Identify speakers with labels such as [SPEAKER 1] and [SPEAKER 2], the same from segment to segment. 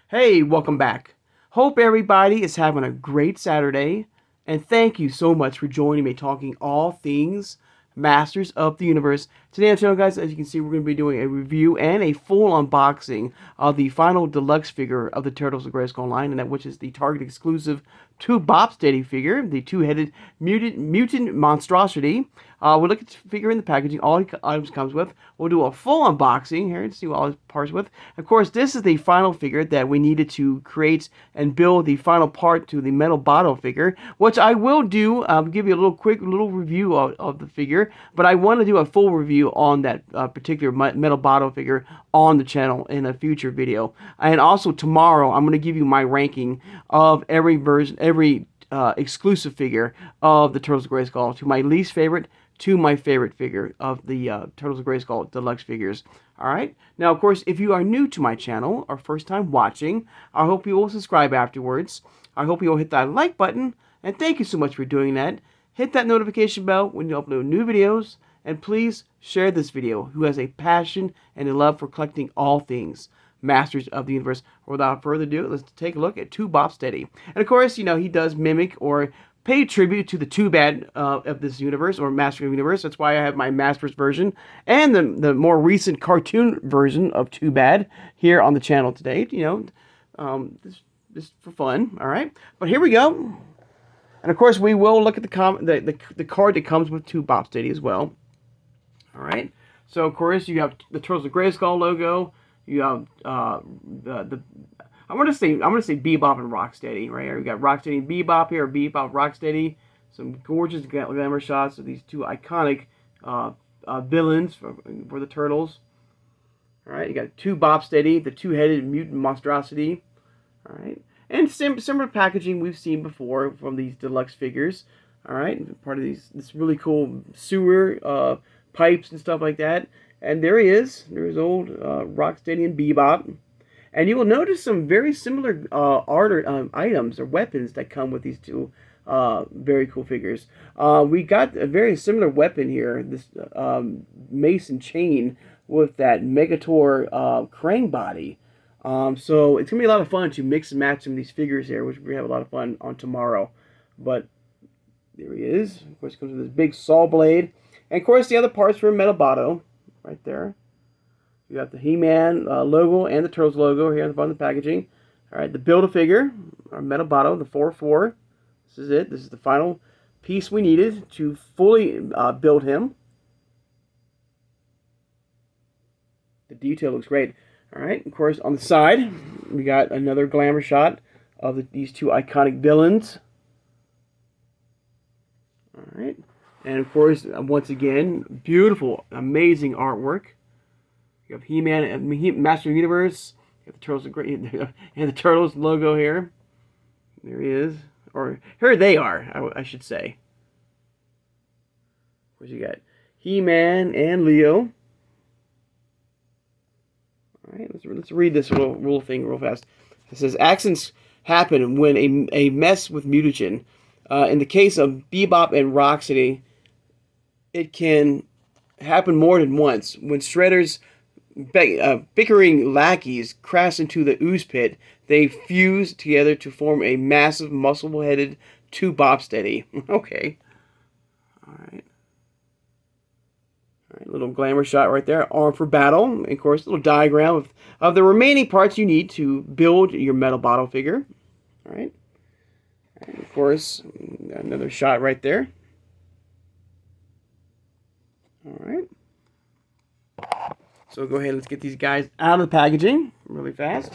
[SPEAKER 1] Hey, welcome back. Hope everybody is having a great Saturday, and thank you so much for joining me talking all things Masters of the Universe. Today on the channel, guys, as you can see, we're going to be doing a review and a full unboxing of the final deluxe figure of the Turtles of Grayskull line, and that which is the Target exclusive 2 Bop Steady figure, the two-headed mutant monstrosity. We'll look at the figure in the packaging, all the items comes with. We'll do a full unboxing here to see what all the parts with. Of course, this is the final figure that we needed to create and build the final part to the metal bottle figure, which I will do. Give you a quick review of the figure, but I want to do a full review on that particular metal bottle figure on the channel in a future video. And also tomorrow, I'm going to give you my ranking of every version, every exclusive figure of the Turtles of Grayskull, to my least favorite to my favorite figure of the Turtles of Grayskull deluxe figures. Alright, now of course, if you are new to my channel or first time watching, I hope you will subscribe afterwards. I hope you will hit that like button, and thank you so much for doing that. Hit that notification bell when you upload new videos, and please share this video who has a passion and a love for collecting all things Masters of the Universe. Without further ado, let's take a look at 2 Bop Steady. And of course, you know, he does mimic or pay tribute to the Too Bad of this universe, or Master of the Universe. That's why I have my Masters version and the more recent cartoon version of Too Bad here on the channel today. You know, just for fun, all right? But here we go. And of course, we will look at the card that comes with 2 Bop Steady as well. All right. So of course, you have the Turtles of Grayskull logo. You have I'm gonna say Bebop and Rocksteady right here. We got Rocksteady and Bebop here, Bebop, Rocksteady. Some gorgeous glamour shots of these two iconic villains for the Turtles. All right, you got 2 Bop Steady, the two-headed mutant monstrosity. All right, and similar packaging we've seen before from these deluxe figures. All right, part of this really cool sewer pipes and stuff like that. And there he is. There's old Rocksteady and Bebop. And you will notice some very similar art or items or weapons that come with these two very cool figures. We got a very similar weapon here, this mace and chain with that Megator Krang body. So it's going to be a lot of fun to mix and match some of these figures here, which we have a lot of fun on tomorrow. But there he is. Of course, it comes with this big saw blade. And of course, the other parts for Metal Botto right there. You got the He-Man logo and the Turtles logo here at the bottom of the packaging. All right, the Build-A-Figure, our Metal Botto, the 4-4. This is it. This is the final piece we needed to fully build him. The detail looks great. All right, of course, on the side, we got another glamour shot of these two iconic villains. All right, and of course, once again, beautiful, amazing artwork. You have He-Man and Master of the Universe. You have the Turtles and the Turtles logo here. There he is, or here they are, I should say. Of course, you got He-Man and Leo. All right, let's read this little rule thing real fast. It says accidents happen when a mess with mutagen. In the case of Bebop and Rocksteady, it can happen more than once. When Shredder's bickering lackeys crash into the ooze pit, they fuse together to form a massive, muscle-headed 2 Bop Steady. Okay. All right. All right, little glamour shot right there. Armed for battle. And of course, a little diagram of the remaining parts you need to build your Metal Bottle figure. All right. And of course, another shot right there. All right. So go ahead, let's get these guys out of the packaging really fast.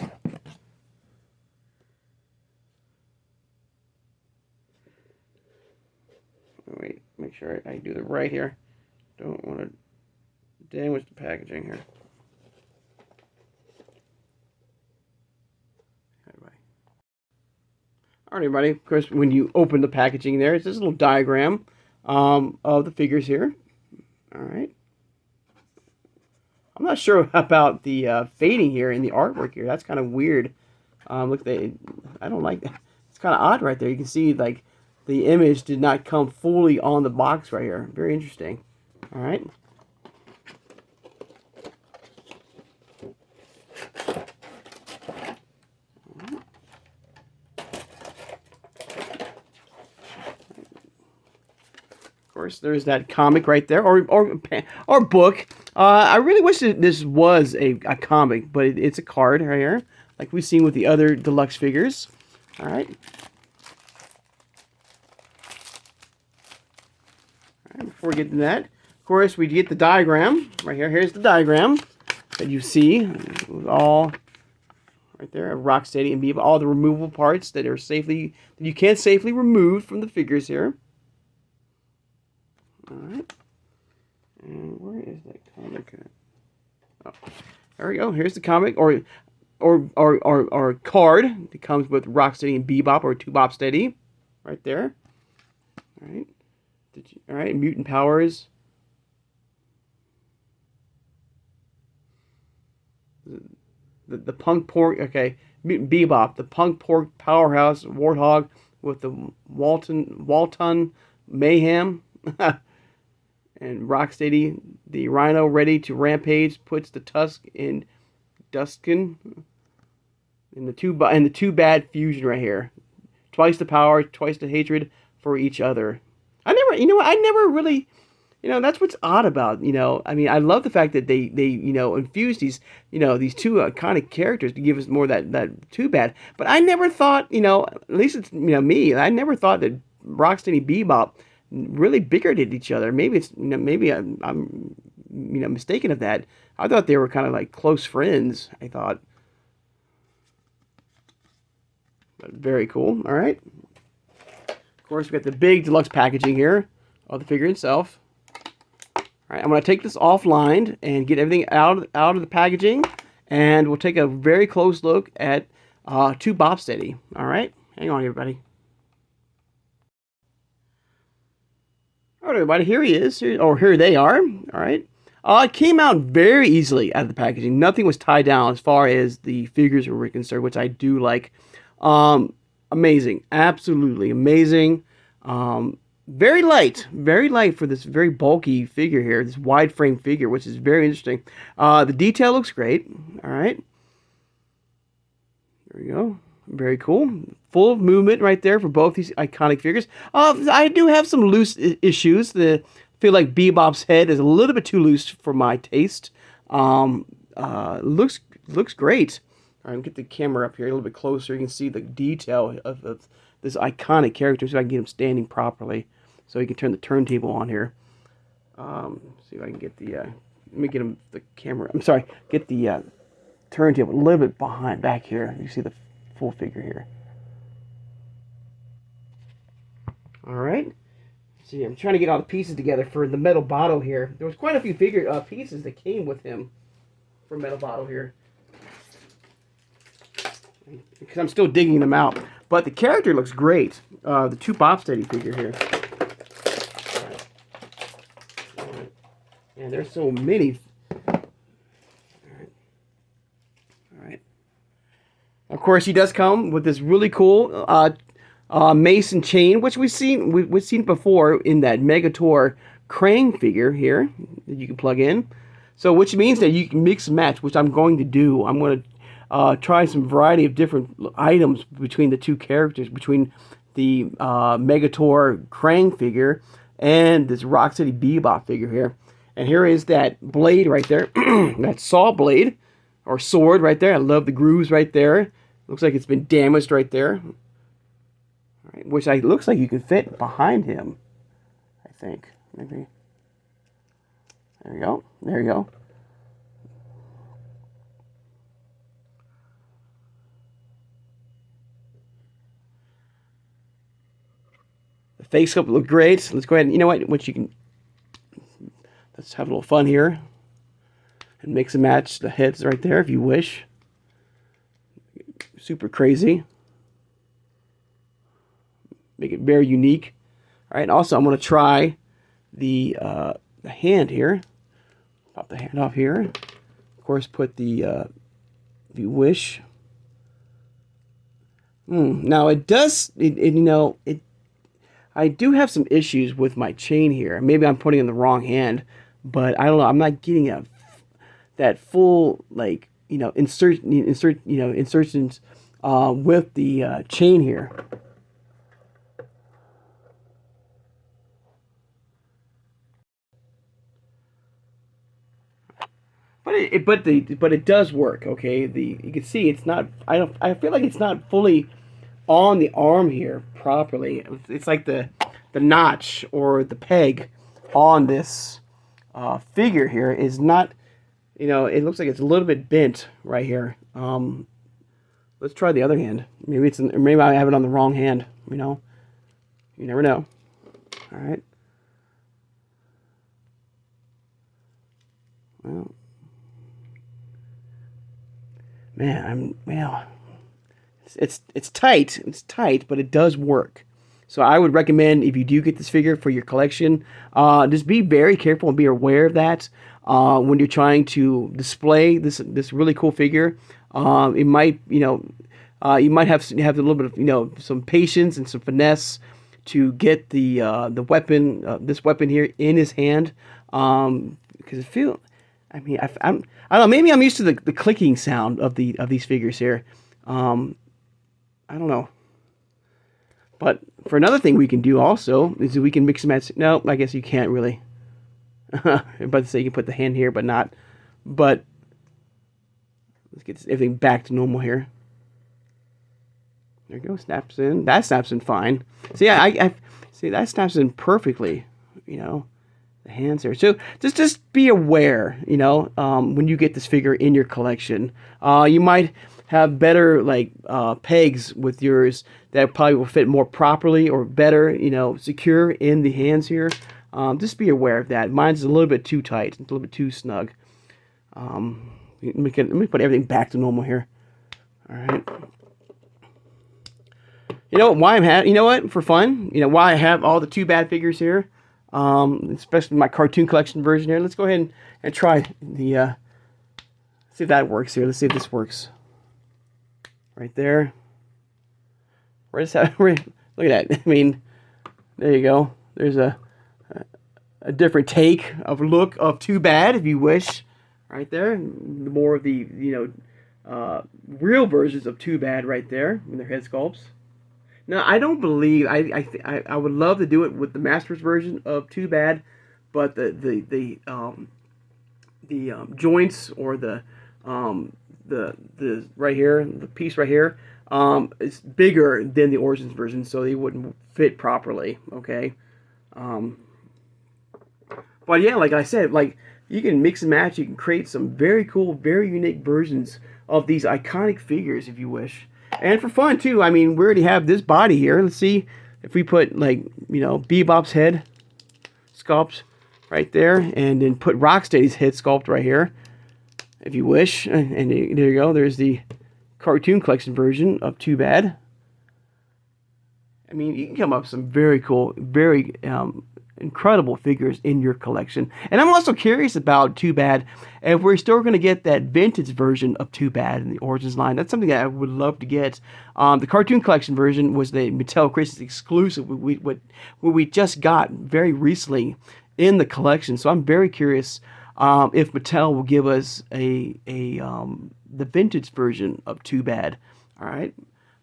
[SPEAKER 1] Wait, make sure I do the right here. Don't want to damage the packaging here. Alright, everybody. Of course, when you open the packaging there, it's this little diagram of the figures here. Alright. I'm not sure about the fading here in the artwork here. That's kind of weird. Look, I don't like that. It's kind of odd right there. You can see, like, the image did not come fully on the box right here. Very interesting. All right. course, there's that comic right there, or book. I really wish that this was a comic, but it's a card right here, like we've seen with the other deluxe figures. All right. All right, before we get to that, of course, we get the diagram right here. Here's the diagram that you see, all right there, Rocksteady and Bebop, all the removable parts that you can safely remove from the figures here. All right. And where is that comic at? Oh, there we go. Here's the comic, or card that comes with Rocksteady and Bebop, or 2 Steady, right there. All right. All right. Mutant powers. The punk pork. Okay. Mutant Bebop, the punk pork powerhouse warthog with the Walton mayhem. And Rocksteady, the rhino ready to rampage, puts the tusk in Duskin. And the two bad fusion right here. Twice the power, twice the hatred for each other. I never really, that's what's odd about, I mean, I love the fact that they infuse these, these two iconic characters to give us more that too bad. But I never thought, at least it's, me, I never thought that Rocksteady Bebop really bickered at each other. Maybe it's, maybe I'm mistaken of that. I thought they were kind of like close friends, I thought. But very cool. All right. Of course, we got the big deluxe packaging here of the figure itself. All right, I'm going to take this offline and get everything out of the packaging, and we'll take a very close look at 2 Steady. All right, hang on, everybody. All right, everybody, here he is, here they are. All right, it came out very easily out of the packaging. Nothing was tied down as far as the figures were concerned, which I do like. Amazing, absolutely amazing. Very light for this very bulky figure here, this wide frame figure, which is very interesting. The detail looks great. All right, there we go. Very cool. Full of movement right there for both these iconic figures. I do have some loose issues. I feel like Bebop's head is a little bit too loose for my taste. Looks great. All right, I'll get the camera up here a little bit closer. You can see the detail of this iconic character, so I can get him standing properly. So you can turn the turntable on here. See if I can get the. Let me get him the camera. I'm sorry, get the turntable a little bit back here. You see the full figure here. All right. See, I'm trying to get all the pieces together for the metal bottle here. There was quite a few pieces that came with him for metal bottle here, because I'm still digging them out. But the character looks great. The 2 Steady figure here. All right. And there's so many. All right. Of course, he does come with this really cool Mason chain, which we've seen before in that Megator Krang figure here that you can plug in. So, which means that you can mix and match, which I'm going to do. I'm going to try some variety of different items between the 2 characters, between the Megator Krang figure and this Rocksteady Bebop figure here. And here is that blade right there, that saw blade or sword right there. I love the grooves right there. Looks like it's been damaged right there. All right, which looks like you can fit behind him, I think. Maybe. There you go. There you go. The face sculpt look great. Let's go ahead and, you know what you can, let's have a little fun here and mix and match the heads right there if you wish. Super crazy. Make it very unique. All right, and also I'm going to try the hand here. Pop the hand off here. Of course, put the, if you wish. Now it does, I do have some issues with my chain here. Maybe I'm putting in the wrong hand, but I don't know. I'm not getting that full, like, insertions with the chain here. But it does work. Okay, you can see it's not. I feel like it's not fully on the arm here properly. It's like the notch or the peg on this figure here is not. It looks like it's a little bit bent right here. Let's try the other hand. Maybe I have it on the wrong hand. You never know. All right. Well, man, it's tight. It's tight, but it does work. So I would recommend, if you do get this figure for your collection, just be very careful and be aware of that when you're trying to display this really cool figure. It might you might have a little bit of some patience and some finesse to get the weapon, this weapon here, in his hand, because it feels. I mean, I don't know. Maybe I'm used to the clicking sound of these figures here. I don't know. But for another thing we can do also is we can mix and match. No, I guess you can't really. I'm about to say you can put the hand here, but not. But let's get everything back to normal here. There you go. Snaps in. That snaps in fine. See, I see that snaps in perfectly. The hands there. So just be aware. When you get this figure in your collection, you might have better pegs with yours that probably will fit more properly or better, secure in the hands here. Just be aware of that. Mine's a little bit too tight. It's a little bit too snug. Let me put everything back to normal here. All right. For fun, why I have all the Too Bad figures here, especially my cartoon collection version here. Let's go ahead and try the, see if that works here. Let's see if this works. Right there. Look at that. I mean, there you go. There's a different take of look of Too Bad, if you wish. Right there. More of the real versions of Too Bad right there in their head sculpts. Now, I don't believe I would love to do it with the Masters version of Too Bad, but the joints or the right here, the piece right here, is bigger than the Origins version, so they wouldn't fit properly. Okay, but yeah, like I said, you can mix and match. You can create some very cool, very unique versions of these iconic figures if you wish. And for fun too. I mean, we already have this body here. Let's see if we put Bebop's head sculpt right there, and then put Rocksteady's head sculpt right here, if you wish. And there you go. There's the cartoon collection version of Too Bad. I mean, you can come up with some very cool, very incredible figures in your collection. And I'm also curious about Too Bad, if we're still going to get that vintage version of Too Bad in the Origins line. That's something that I would love to get. The cartoon collection version was the Mattel Christmas exclusive, what we just got very recently in the collection. So I'm very curious if Mattel will give us the vintage version of Too Bad. All right,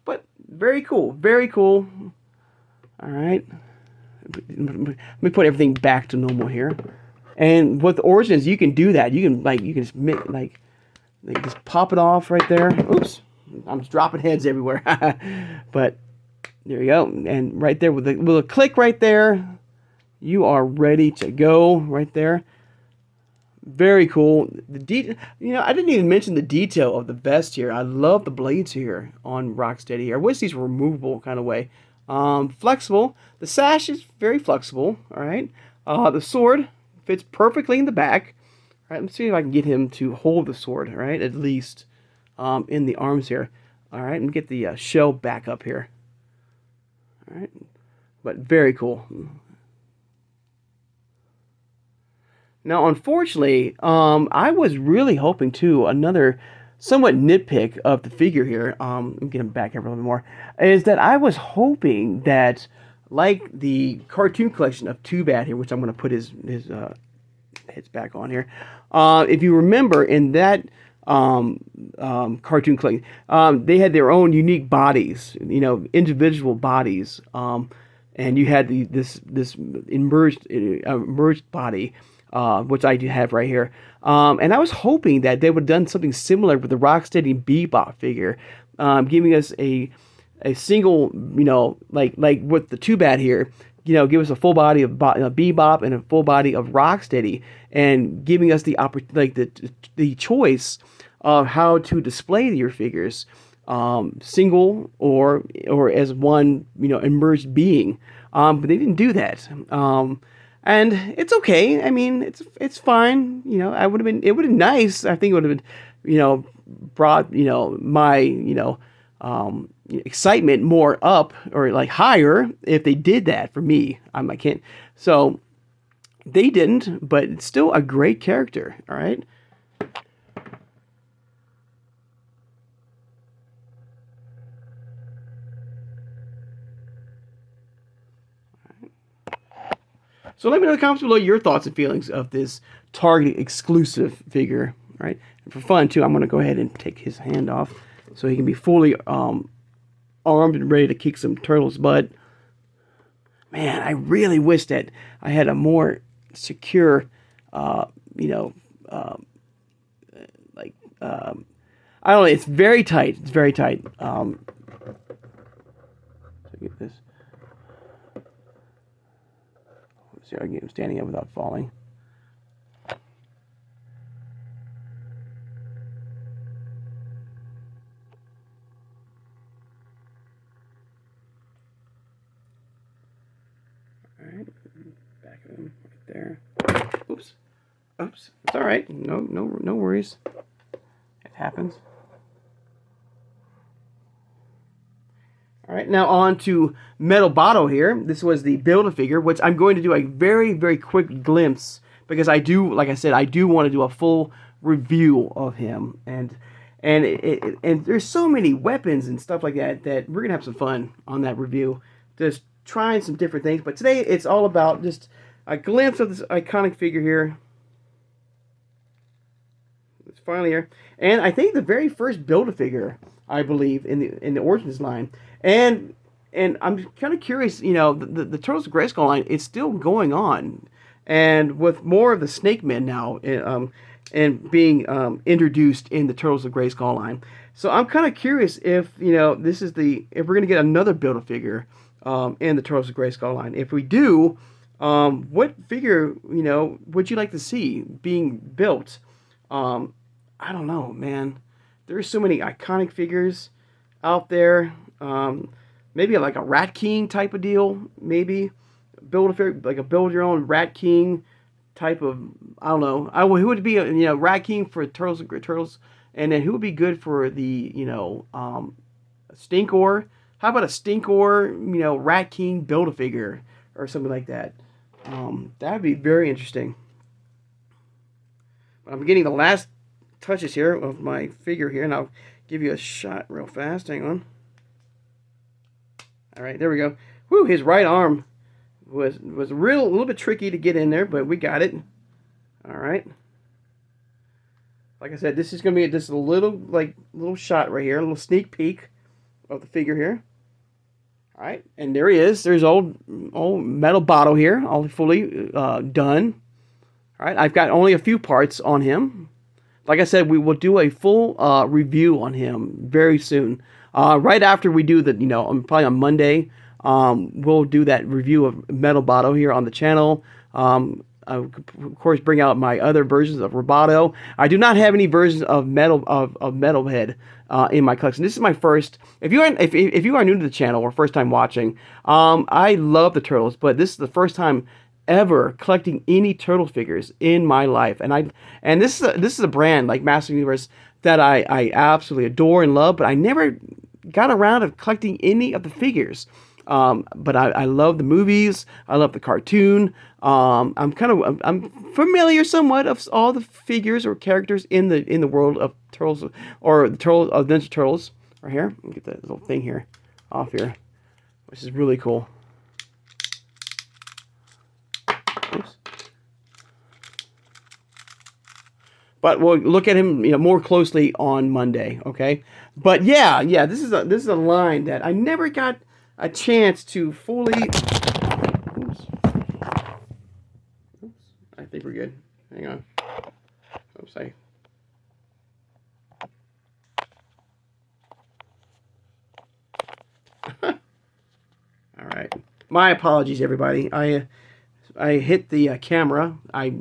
[SPEAKER 1] but very cool, very cool. All right. Let me put everything back to normal here. And with Origins, you can do that. You can just just pop it off right there. Oops, I'm just dropping heads everywhere. But there you go. And right there with a click right there, you are ready to go right there. Very cool. I didn't even mention the detail of the vest here. I love the blades here on Rocksteady here. I wish these were removable kind of way. Flexible. The sash is very flexible. All right. The sword fits perfectly in the back. All right. Let's see if I can get him to hold the sword. All right. At least in the arms here. All right. Let me get the shell back up here. All right. But very cool. Now, unfortunately, I was really hoping to another somewhat nitpick of the figure here. Let me get him back here a little bit more. Is that I was hoping that, like the cartoon collection of Too Bad here, which I'm going to put his heads back on here. If you remember in that cartoon collection, they had their own unique bodies, individual bodies, and you had this emerged body which I do have right here. And I was hoping that they would have done something similar with the Rocksteady Bebop figure, giving us a single, like with the Too Bad here, give us a full body of Bebop and a full body of Rocksteady, and giving us the choice of how to display your figures, single or as one, emerged being. But they didn't do that. And it's okay. I mean, it's fine. It would have been nice. I think it would have been, brought, my, excitement more up, or like higher, if they did that for me. I can't. So they didn't, but it's still a great character. All right. So let me know in the comments below your thoughts and feelings of this Target exclusive figure, right? And for fun too, I'm going to go ahead and take his hand off so he can be fully armed and ready to kick some turtles' butt. Man, I really wish that I had a more secure, I don't know, it's very tight. It's very tight. So get this. See how I get him standing up without falling. Alright, back of him right there. Oops. Oops. It's alright. No worries. It happens. All right, now on to Metal Bottle here. This was the Build-A-Figure, which I'm going to do a very, very quick glimpse, because I do, like I said, I do want to do a full review of him. And there's so many weapons and stuff like that that we're going to have some fun on that review, just trying some different things. But today it's all about just a glimpse of this iconic figure here. It's finally here. And I think the very first Build-A-Figure, I believe, in the Origins line. And I'm kind of curious, the Turtles of Grayskull line is still going on, and with more of the Snake Men now, and being introduced in the Turtles of Grayskull line. So I'm kind of curious if if we're gonna get another Build-A-Figure in the Turtles of Grayskull line. If we do, what figure would you like to see being built? I don't know, man. There's so many iconic figures out there. Maybe like a Rat King type of deal. Maybe build a build your own Rat King type of. I don't know. Who would be Rat King for Turtles, and then who would be good for the Stinkor? How about a Stinkor Rat King Build-A-Figure or something like that? That'd be very interesting. I'm getting the last touches here of my figure here, and I'll give you a shot real fast. Hang on. All right, there we go. Whew, his right arm was a little bit tricky to get in there, but we got it. All right. Like I said, this is going to be just a little shot right here, a little sneak peek of the figure here. All right, and there he is. There's old Metal Bottle here, all fully done. All right, I've got only a few parts on him. Like I said, we will do a full review on him very soon. Right after we do the, probably on Monday, we'll do that review of Metal Bottle here on the channel. Of course, bring out my other versions of Roboto. I do not have any versions of Metalhead in my collection. This is my first. If you are new to the channel or first time watching, I love the Turtles, but this is the first time ever collecting any turtle figures in my life, and this is a brand like Masters of the Universe that I absolutely adore and love, but I never got around to collecting any of the figures. But I love the movies. I love the cartoon. I'm familiar somewhat of all the figures or characters in the world of Turtles, or the Turtles of Ninja Turtles. Right here, let me get that little thing here off here, which is really cool. Oops. But we'll look at him, more closely on Monday. Okay. But yeah, this is a line that I never got a chance to fully. Oops. I think think we're good. Hang on. Oops, all right. My apologies, everybody. I hit the camera. I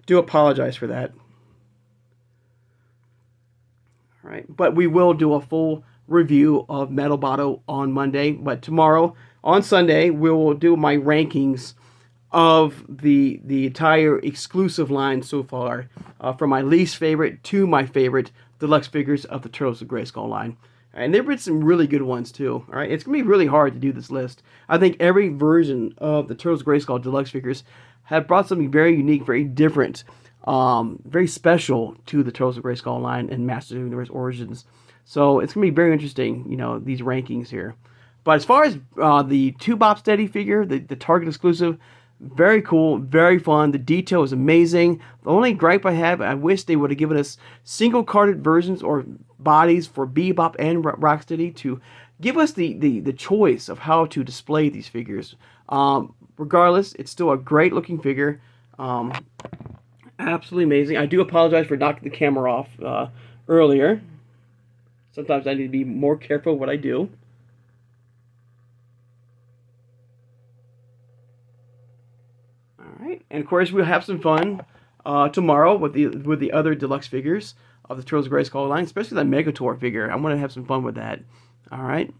[SPEAKER 1] do apologize for that. All right, but we will do a full review of Metal Bottle on Monday. But tomorrow, on Sunday, we will do my rankings of the entire exclusive line so far, from my least favorite to my favorite deluxe figures of the Turtles of Grayskull line. And there have been some really good ones too. All right, it's gonna be really hard to do this list. I think every version of the Turtles of Grayskull deluxe figures have brought something very unique, very different, very special to the Turtles of Grayskull line and Masters of the Universe Origins. So it's gonna be very interesting, you know, these rankings here. But as far as the 2-Bop Steady figure, the Target exclusive, very cool, very fun. The detail is amazing. The only gripe I have, I wish they would have given us single-carded versions or bodies for Bebop and Rocksteady to give us the choice of how to display these figures. Regardless, it's still a great-looking figure. Absolutely amazing. I do apologize for knocking the camera off earlier. Sometimes I need to be more careful what I do. Alright, and of course we'll have some fun tomorrow with the other deluxe figures of the Turtles of Grayskull line, especially that Megator figure. I want to have some fun with that. Alright.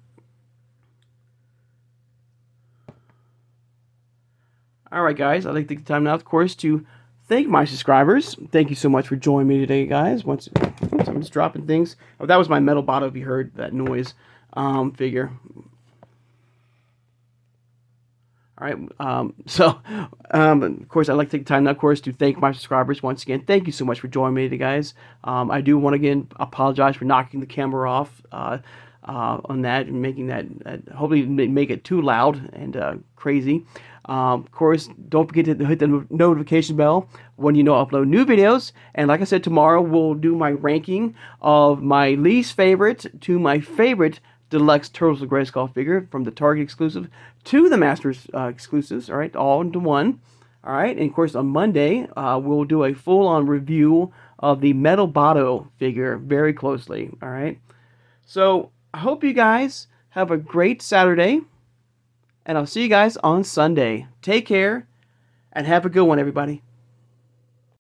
[SPEAKER 1] Alright guys, I'd like to take the time now, of course, to thank my subscribers. Thank you so much for joining me today, guys. Oops, I'm just dropping things. Oh, that was my metal bottle, if you heard that noise, figure. All right, of course, I'd like to take time now, of course, to thank my subscribers once again. Thank you so much for joining me today, guys. I do want to, again, apologize for knocking the camera off on that and making that, hopefully make it too loud and crazy. Of course, don't forget to hit the notification bell when you know I upload new videos. And like I said, tomorrow we'll do my ranking of my least favorite to my favorite deluxe Turtles of Grayskull figure, from the Target exclusive to the Masters exclusives, all right, all into one. All right, and of course on Monday we'll do a full-on review of the Metal Botto figure very closely. All right, so I hope you guys have a great Saturday, and I'll see you guys on Sunday. Take care and have a good one, everybody.